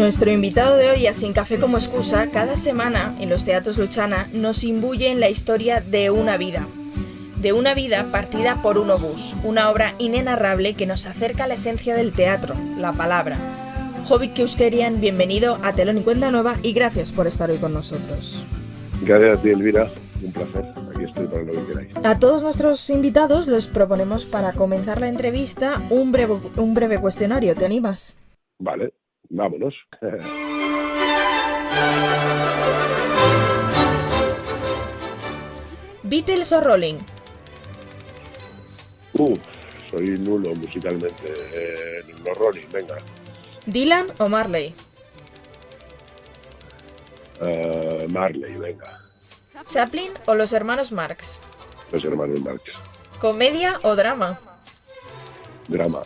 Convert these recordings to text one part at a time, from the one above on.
Nuestro invitado de hoy a Sin Café como excusa, cada semana en los teatros Luchana nos imbuye en la historia de una vida partida por un obús, una obra inenarrable que nos acerca a la esencia del teatro, la palabra. Jobbik Keuskerian, bienvenido a Telón y Cuenta Nueva y gracias por estar hoy con nosotros. Gracias a ti, Elvira, un placer, aquí estoy para lo que queráis. A todos nuestros invitados les proponemos para comenzar la entrevista un breve cuestionario, ¿te animas? Vale, vámonos. ¿Beatles o Rolling? Soy nulo musicalmente. Los Rolling, venga. ¿Dylan o Marley? Marley, venga. ¿Chaplin o los hermanos Marx? Los hermanos Marx. ¿Comedia o drama? Drama.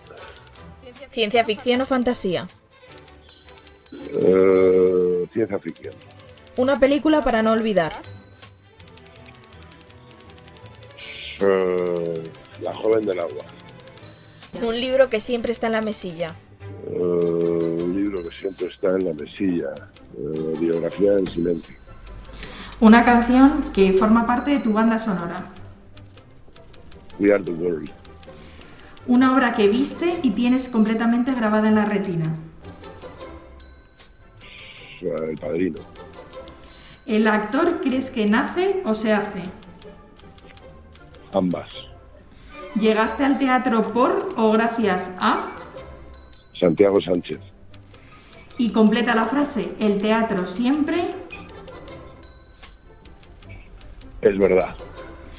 ¿Ciencia ficción o fantasía? Ciencia ficción. ¿Una película para no olvidar? La joven del agua. ¿Un libro que siempre está en la mesilla? Un libro que siempre está en la mesilla. Biografía del silencio. Una canción que forma parte de tu banda sonora. We Are the World. Una obra que viste y tienes completamente grabada en la retina. El Padrino. ¿El actor crees que nace o se hace? Ambas. ¿Llegaste al teatro por o gracias a? Santiago Sánchez. Y completa la frase, el teatro siempre... Es verdad.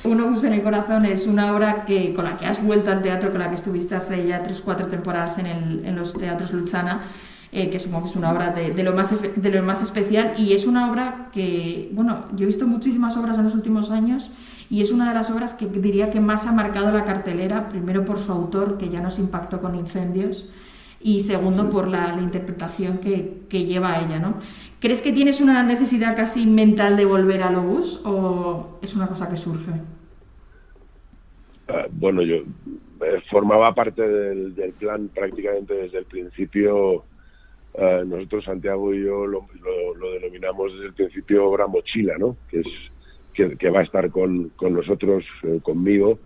Un obús en el corazón es una obra con la que has vuelto al teatro, con la que estuviste hace ya 3-4 temporadas en los teatros Luchana, que supongo que es una obra de lo más especial, y es una obra que, bueno, yo he visto muchísimas obras en los últimos años y es una de las obras que diría que más ha marcado la cartelera, primero por su autor, que ya nos impactó con Incendios, y segundo por la interpretación que lleva a ella, ¿no? ¿Crees que tienes una necesidad casi mental de volver al obús o es una cosa que surge? Bueno, yo formaba parte del plan prácticamente desde el principio. Nosotros, Santiago y yo, lo denominamos desde el principio obra mochila, ¿no? Que va a estar con nosotros, conmigo,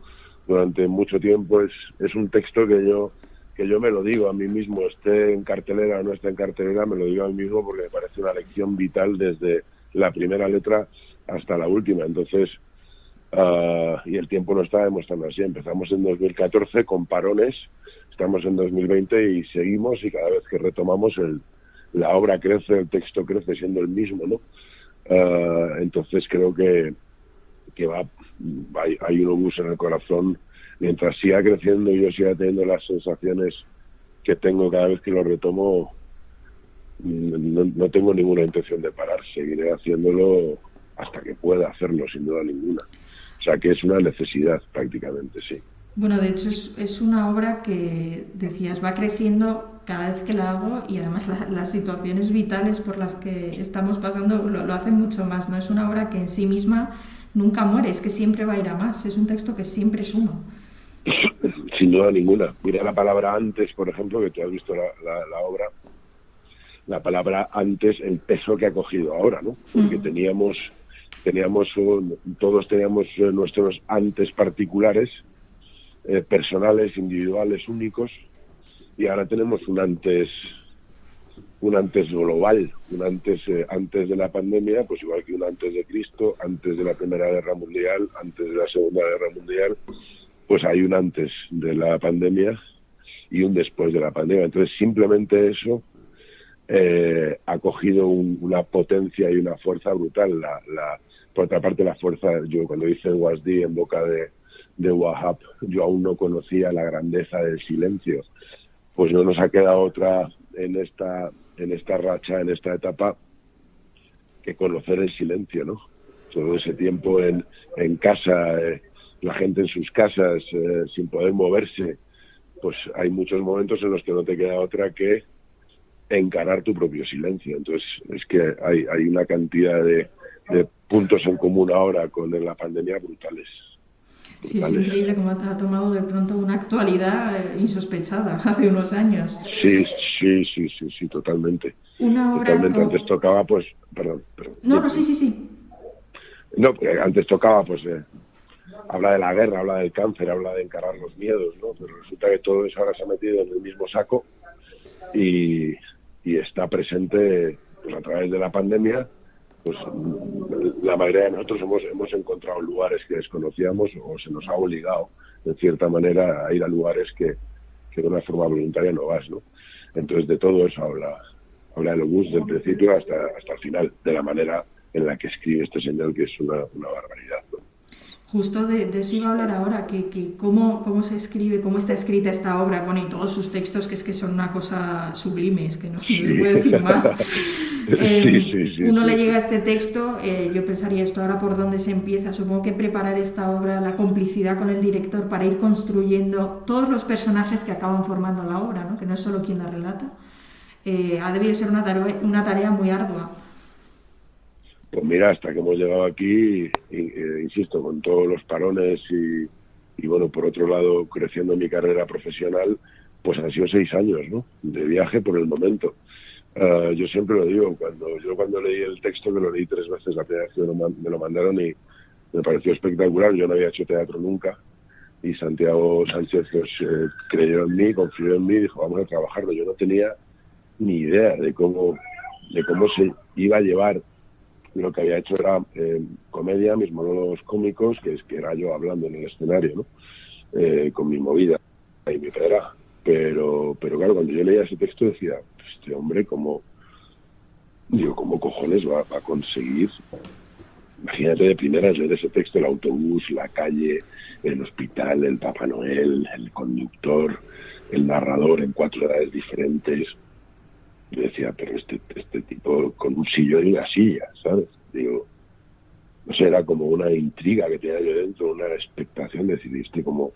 durante mucho tiempo. Es un texto que yo me lo digo a mí mismo, esté en cartelera o no esté en cartelera, me lo digo a mí mismo porque me parece una lección vital desde la primera letra hasta la última. Entonces, y el tiempo lo está demostrando así. Empezamos en 2014 con parones, estamos en 2020 y seguimos, y cada vez que retomamos la obra crece, el texto crece siendo el mismo, ¿no? Entonces creo que hay un obús en el corazón. Mientras siga creciendo y yo siga teniendo las sensaciones que tengo cada vez que lo retomo, no tengo ninguna intención de parar. Seguiré haciéndolo hasta que pueda hacerlo, sin duda ninguna. O sea que es una necesidad prácticamente, sí. Bueno, de hecho es una obra que, decías, va creciendo cada vez que la hago, y además las situaciones vitales por las que estamos pasando lo hacen mucho más, ¿no? Es una obra que en sí misma nunca muere, es que siempre va a ir a más, es un texto que siempre es uno. Sin duda ninguna. Mira la palabra antes, por ejemplo, que tú has visto la obra. La palabra antes, el peso que ha cogido ahora, ¿no? Porque todos teníamos nuestros antes particulares, personales, individuales, únicos, y ahora tenemos un antes global, un antes de la pandemia, pues igual que un antes de Cristo, antes de la Primera Guerra Mundial, antes de la Segunda Guerra Mundial. Pues hay un antes de la pandemia y un después de la pandemia. Entonces, simplemente eso ha cogido una potencia y una fuerza brutal. Por otra parte, la fuerza, yo cuando hice Wasdi en boca de Wahab, yo aún no conocía la grandeza del silencio. Pues no nos ha quedado otra en esta racha, en esta etapa, que conocer el silencio, ¿no? Todo ese tiempo en casa, la gente en sus casas, sin poder moverse, pues hay muchos momentos en los que no te queda otra que encarar tu propio silencio. Entonces es que hay una cantidad de puntos en común ahora con la pandemia brutales. Sí, es increíble cómo te ha tomado de pronto una actualidad insospechada hace unos años. Sí, totalmente. Una obra Totalmente. Antes tocaba, pues, perdón. No, no, sí. No, porque antes tocaba, pues, habla de la guerra, habla del cáncer, habla de encarar los miedos, ¿no? Pero resulta que todo eso ahora se ha metido en el mismo saco y está presente, pues, a través de la pandemia. Pues la mayoría de nosotros hemos encontrado lugares que desconocíamos o se nos ha obligado, de cierta manera, a ir a lugares que de una forma voluntaria no vas, ¿no? Entonces, de todo eso habla el obús desde el principio hasta el final, de la manera en la que escribe este señor, que es una barbaridad, ¿no? Justo de eso iba a hablar ahora, que cómo se escribe, cómo está escrita esta obra, bueno, y todos sus textos, que es que son una cosa sublime, es que no se puede decir más. Uno le llega a este texto, yo pensaría esto ahora por dónde se empieza, supongo que preparar esta obra, la complicidad con el director para ir construyendo todos los personajes que acaban formando la obra, ¿no? Que no es solo quien la relata, ha debido ser una tarea muy ardua. Pues mira, hasta que hemos llegado aquí, insisto, con todos los parones y bueno, por otro lado, creciendo mi carrera profesional, pues han sido 6 años, ¿no? De viaje por el momento. Yo siempre lo digo, cuando leí el texto, que lo leí 3 veces, la primera vez que me lo mandaron y me pareció espectacular. Yo no había hecho teatro nunca y Santiago Sánchez pues, creyó en mí, confió en mí y dijo, vamos a trabajarlo. Yo no tenía ni idea de cómo se iba a llevar. Lo que había hecho era comedia, mis monólogos cómicos, que era yo hablando en el escenario, ¿no? Con mi movida y mi pedra. Pero claro, cuando yo leía ese texto decía, este hombre, ¿cómo cojones va a conseguir? Imagínate de primeras leer ese texto, el autobús, la calle, el hospital, el Papá Noel, el conductor, el narrador en 4 edades diferentes. Yo decía, pero este tipo con un sillón y una silla, ¿sabes? Digo, no sé, era como una intriga que tenía yo dentro, una expectación de decir, como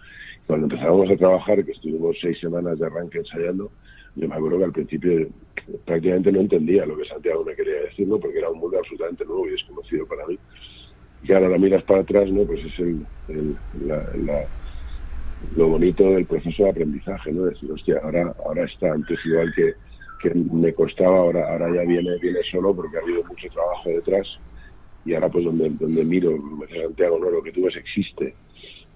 cuando empezábamos a trabajar, que estuvimos 6 semanas de arranque ensayando, yo me acuerdo que al principio prácticamente no entendía lo que Santiago me quería decir, ¿no? Porque era un mundo absolutamente nuevo y desconocido para mí. Y ahora la miras para atrás, ¿no? Pues es lo bonito del proceso de aprendizaje, ¿no? Decir, hostia, ahora está, antes igual que me costaba, ahora ya viene solo porque ha habido mucho trabajo detrás y ahora pues donde miro, me dice Santiago, no, lo que tú ves existe.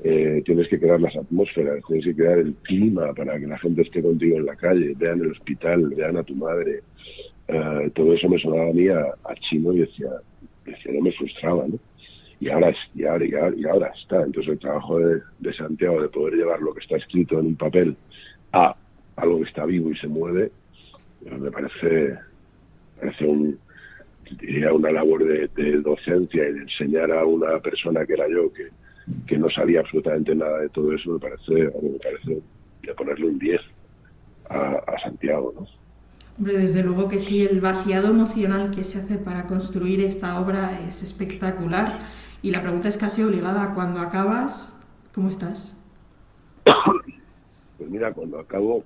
Tienes que crear las atmósferas, tienes que crear el clima para que la gente esté contigo en la calle, vean el hospital, vean a tu madre. Todo eso me sonaba a mí a chino y decía, no me frustraba, ¿no? Y ahora está. Entonces el trabajo de Santiago de poder llevar lo que está escrito en un papel a algo que está vivo y se mueve, me parece una labor de docencia y de enseñar a una persona que era yo, que no sabía absolutamente nada de todo eso. Me parece de ponerle un 10 a Santiago, ¿no? Hombre, desde luego que sí, el vaciado emocional que se hace para construir esta obra es espectacular. Y la pregunta es casi obligada, cuando acabas, ¿cómo estás? Pues mira, cuando acabo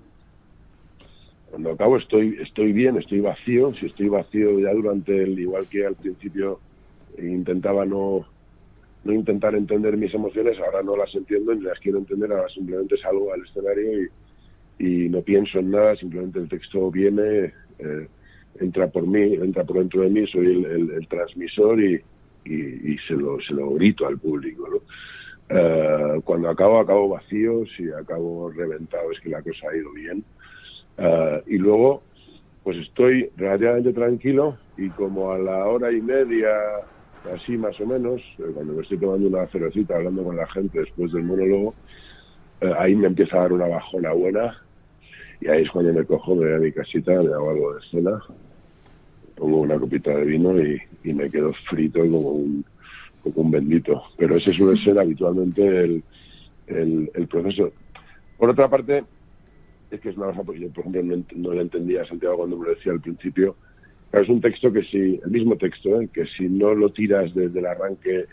estoy bien, estoy vacío. Si estoy vacío ya durante igual que al principio intentaba no intentar entender mis emociones, ahora no las entiendo ni las quiero entender, ahora simplemente salgo al escenario y no pienso en nada, simplemente el texto viene, entra por mí, entra por dentro de mí, soy el transmisor y se lo grito al público, ¿no? Cuando acabo vacío, si acabo reventado es que la cosa ha ido bien. Y luego pues estoy relativamente tranquilo y como a la hora y media, así más o menos, cuando me estoy tomando una cervecita hablando con la gente después del monólogo, ahí me empieza a dar una bajona buena y ahí es cuando me cojo, me voy a mi casita, me hago algo de cena, pongo una copita de vino y me quedo frito como un bendito. Pero ese suele ser habitualmente el proceso. Por otra parte, es que es una cosa, porque yo, por ejemplo, no le entendía a Santiago cuando me lo decía al principio. Pero es un texto que el mismo texto, que si no lo tiras desde el arranque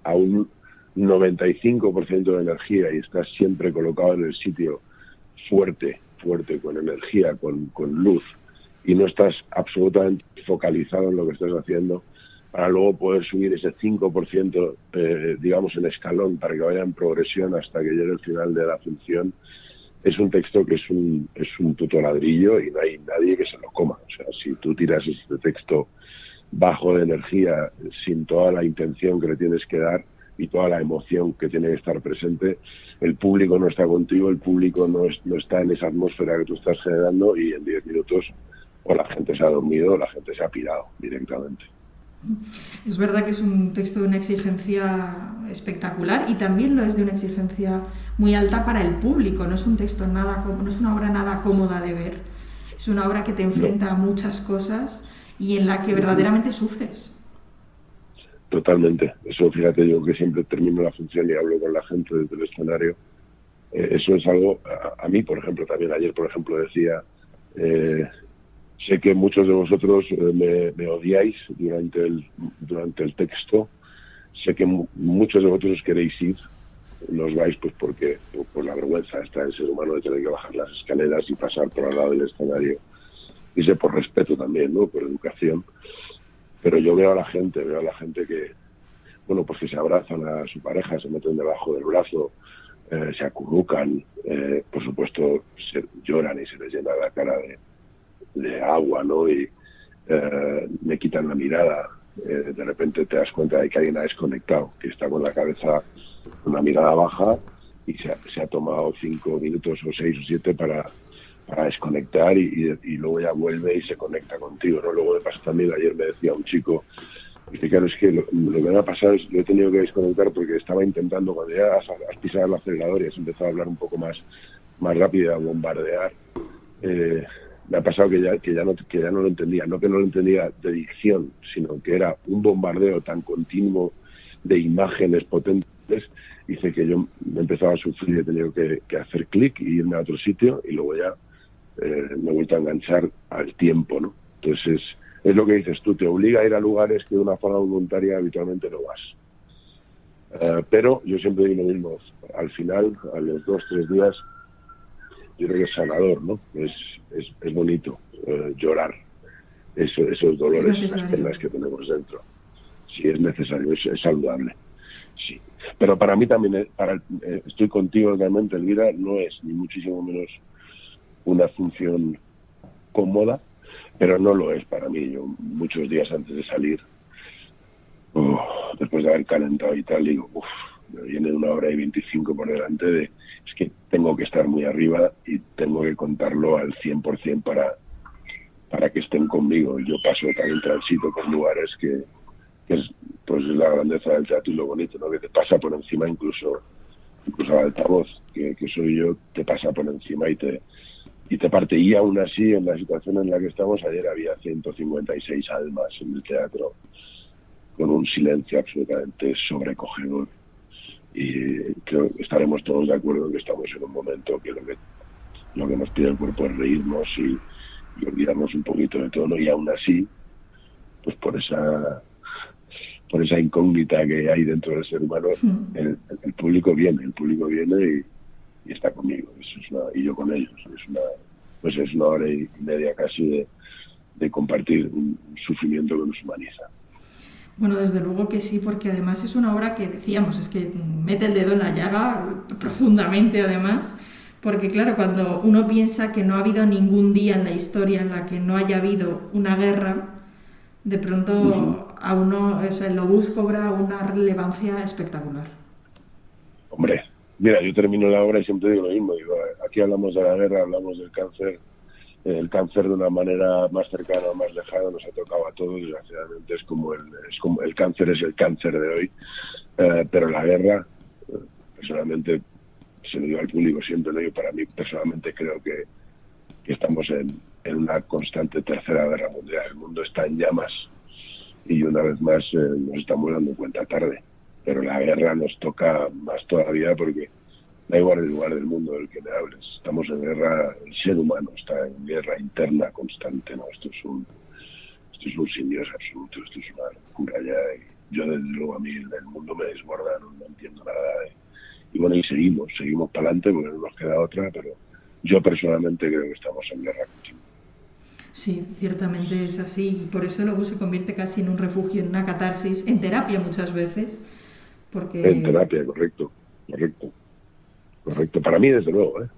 a un 95% de energía y estás siempre colocado en el sitio fuerte, con energía, con luz, y no estás absolutamente focalizado en lo que estás haciendo, para luego poder subir ese 5%, digamos, en escalón, para que vaya en progresión hasta que llegue el final de la función. Es un texto que es un puto ladrillo y no hay nadie que se lo coma. O sea, si tú tiras este texto bajo de energía, sin toda la intención que le tienes que dar y toda la emoción que tiene que estar presente, el público no está contigo, el público no está en esa atmósfera que tú estás generando, y en 10 minutos o la gente se ha dormido o la gente se ha pirado directamente. Es verdad que es un texto de una exigencia espectacular y también lo es de una exigencia muy alta para el público. No es un texto no es una obra nada cómoda de ver. Es una obra que te enfrenta a muchas cosas y en la que verdaderamente sufres. Totalmente. Eso, fíjate, yo que siempre termino la función y hablo con la gente desde el escenario. Eso es algo, a mí, por ejemplo, también ayer, por ejemplo, decía, sé que muchos de vosotros me odiáis durante el texto. Sé que muchos de vosotros queréis ir, no os vais pues porque por la vergüenza está el ser humano de tener que bajar las escaleras y pasar por al lado del escenario. Y sé por respeto también, ¿no? Por educación. Pero yo veo a la gente que, bueno, pues que se abrazan a su pareja, se meten debajo del brazo, se acurrucan, por supuesto se lloran y se les llena la cara de agua, ¿no? Y me quitan la mirada. De repente te das cuenta de que alguien ha desconectado, que está con la cabeza, una mirada baja, y se ha tomado 5 minutos o 6 o 7 para desconectar y luego ya vuelve y se conecta contigo, ¿no? Luego me pasa también, ayer me decía un chico, dice, claro, es que lo que me ha pasado es que lo he tenido que desconectar porque estaba intentando, cuando ya has pisado el acelerador y has empezado a hablar un poco más rápido, a bombardear, me ha pasado que ya no lo entendía, no que no lo entendía de dicción, sino que era un bombardeo tan continuo de imágenes potentes. Dice que yo me empezaba a sufrir, he tenido que hacer clic y irme a otro sitio, y luego ya me he vuelto a enganchar al tiempo, ¿no? Entonces es lo que dices tú, te obliga a ir a lugares que de una forma voluntaria habitualmente no vas. Pero yo siempre digo lo mismo, al final, a los 2-3 días, yo creo que es sanador, ¿no? Es bonito llorar esos dolores, esas penas que tenemos dentro. Sí, es necesario, es saludable. Sí. Pero para mí también, estoy contigo realmente, Elvira, no es ni muchísimo menos una función cómoda, pero no lo es para mí. Yo muchos días antes de salir, después de haber calentado y tal, digo, me viene 1 hora y 25 por delante es que tengo que estar muy arriba y tengo que contarlo al 100% para que estén conmigo. Yo paso también transito por lugares que es pues la grandeza del teatro y lo bonito, ¿no? Que te pasa por encima, incluso al altavoz, que soy yo, te pasa por encima y te parte. Y aún así, en la situación en la que estamos, ayer había 156 almas en el teatro, con un silencio absolutamente sobrecogedor. Y creo que estaremos todos de acuerdo en que estamos en un momento que lo que nos pide el cuerpo es reírnos y olvidarnos un poquito de todo, ¿no? Y aún así, pues por esa incógnita que hay dentro del ser humano, el público viene y está conmigo, y yo con ellos. Es una hora y media casi de compartir un sufrimiento que nos humaniza. Bueno, desde luego que sí, porque además es una obra que decíamos, es que mete el dedo en la llaga profundamente, además, porque claro, cuando uno piensa que no ha habido ningún día en la historia en la que no haya habido una guerra, de pronto a uno, o sea, el obús cobra una relevancia espectacular. Hombre, mira, yo termino la obra y siempre digo lo mismo, digo, aquí hablamos de la guerra, hablamos del cáncer. El cáncer de una manera más cercana o más lejana nos ha tocado a todos, desgraciadamente es como el cáncer es el cáncer de hoy, pero la guerra, personalmente, se lo digo al público siempre, ¿no? Yo para mí personalmente creo que estamos en una constante tercera guerra mundial. El mundo está en llamas y una vez más nos estamos dando cuenta tarde, pero la guerra nos toca más todavía porque da igual el lugar del mundo del que me hables. Estamos en guerra, el ser humano está en guerra interna constante, ¿no? Esto es un sin Dios absoluto, esto es una locura ya. Y yo, desde luego, a mí el mundo me desborda, no entiendo nada. Y bueno, y seguimos para adelante porque no nos queda otra, pero yo personalmente creo que estamos en guerra continua. Sí, ciertamente es así, y por eso luego se convierte casi en un refugio, en una catarsis, en terapia muchas veces, En porque terapia, correcto, correcto, correcto. Para mí, desde luego, ¿eh?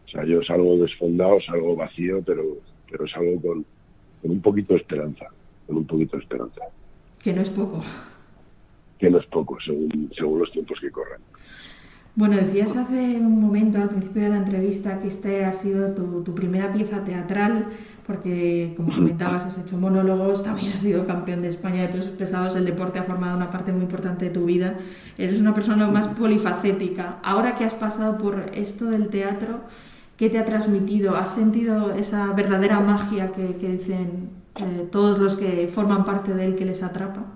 O sea, yo salgo desfondado, salgo vacío, pero salgo con un poquito de esperanza, con un poquito de esperanza, que no es poco. que no es poco, según los tiempos que corren. Bueno, decías hace un momento, al principio de la entrevista, que este ha sido tu primera pieza teatral, porque, como comentabas, has hecho monólogos, también has sido campeón de España de pesos pesados, el deporte ha formado una parte muy importante de tu vida, eres una persona más polifacética. Ahora que has pasado por esto del teatro, ¿qué te ha transmitido? ¿Has sentido esa verdadera magia que dicen todos los que forman parte de él que les atrapa?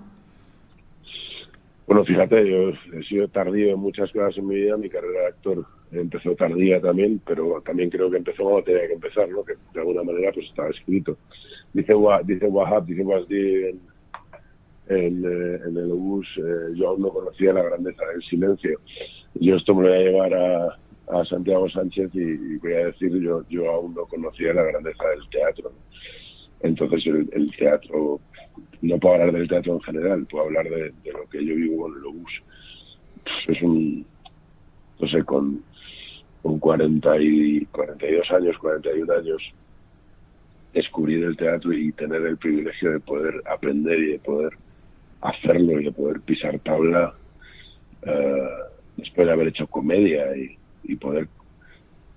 Bueno, fíjate, yo he sido tardío en muchas cosas en mi vida, mi carrera de actor empezó tardía también, pero también creo que empezó cuando tenía que empezar, ¿no? Que de alguna manera pues estaba escrito. Dice Wahab, dice Wasdi en el obús, yo aún no conocía la grandeza del silencio. Yo esto me lo voy a llevar a Santiago Sánchez y voy a decir, yo aún no conocía la grandeza del teatro, ¿no? Entonces el teatro, no puedo hablar del teatro en general, puedo hablar de lo que yo vivo con el obús. Es no sé, con 42 años, 41 años, descubrir el teatro y tener el privilegio de poder aprender y de poder hacerlo y de poder pisar tabla después de haber hecho comedia y poder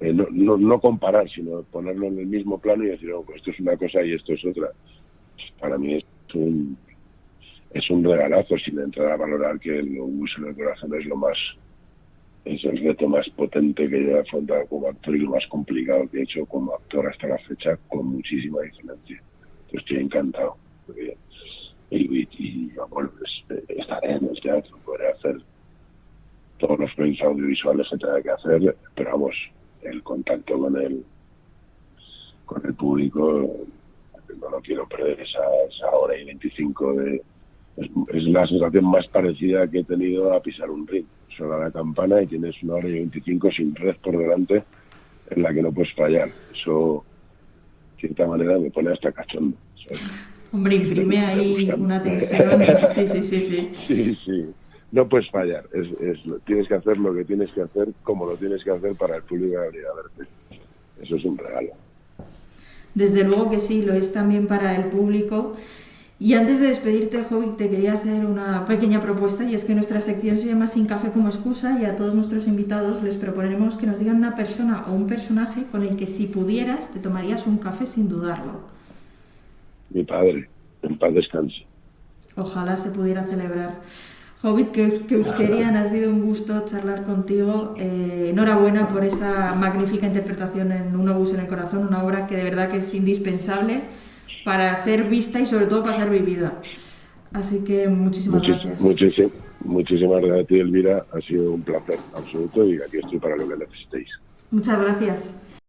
no comparar, sino ponerlo en el mismo plano y decir, pues esto es una cosa y esto es otra. Para mí es un regalazo, sin entrar a valorar que el obús en el corazón es el reto más potente que yo he afrontado como actor y lo más complicado que he hecho como actor hasta la fecha, con muchísima diferencia. Entonces estoy encantado. Y bueno, pues, estaré en el teatro, podré hacer todos los proyectos audiovisuales que tenga que hacer, pero vamos, el contacto con el público, no lo quiero perder, esa hora y 25 es la sensación más parecida que he tenido a pisar un ring. Suena la campana y tienes una hora y 25 sin red por delante en la que no puedes fallar. Eso, de cierta manera, me pone hasta cachondo, ¿sabes? Hombre, imprime ahí una tensión. Sí, sí, sí, sí. Sí, sí. No puedes fallar. Tienes que hacer lo que tienes que hacer, como lo tienes que hacer para el público que va a venir a verte. Eso es un regalo. Desde luego que sí, lo es también para el público. Y antes de despedirte, Hobbit, te quería hacer una pequeña propuesta, y es que nuestra sección se llama Sin Café como Excusa, y a todos nuestros invitados les proponemos que nos digan una persona o un personaje con el que, si pudieras, te tomarías un café sin dudarlo. Mi padre, en paz descanse. Ojalá se pudiera celebrar. Hobbit, que euskerian, ha sido un gusto charlar contigo. Enhorabuena por esa magnífica interpretación en Un obús en el corazón, una obra que de verdad que es indispensable para ser vista y sobre todo para ser vivida. Así que muchísimas gracias. Muchísimas gracias a ti, Elvira. Ha sido un placer absoluto y aquí estoy para lo que necesitéis. Muchas gracias.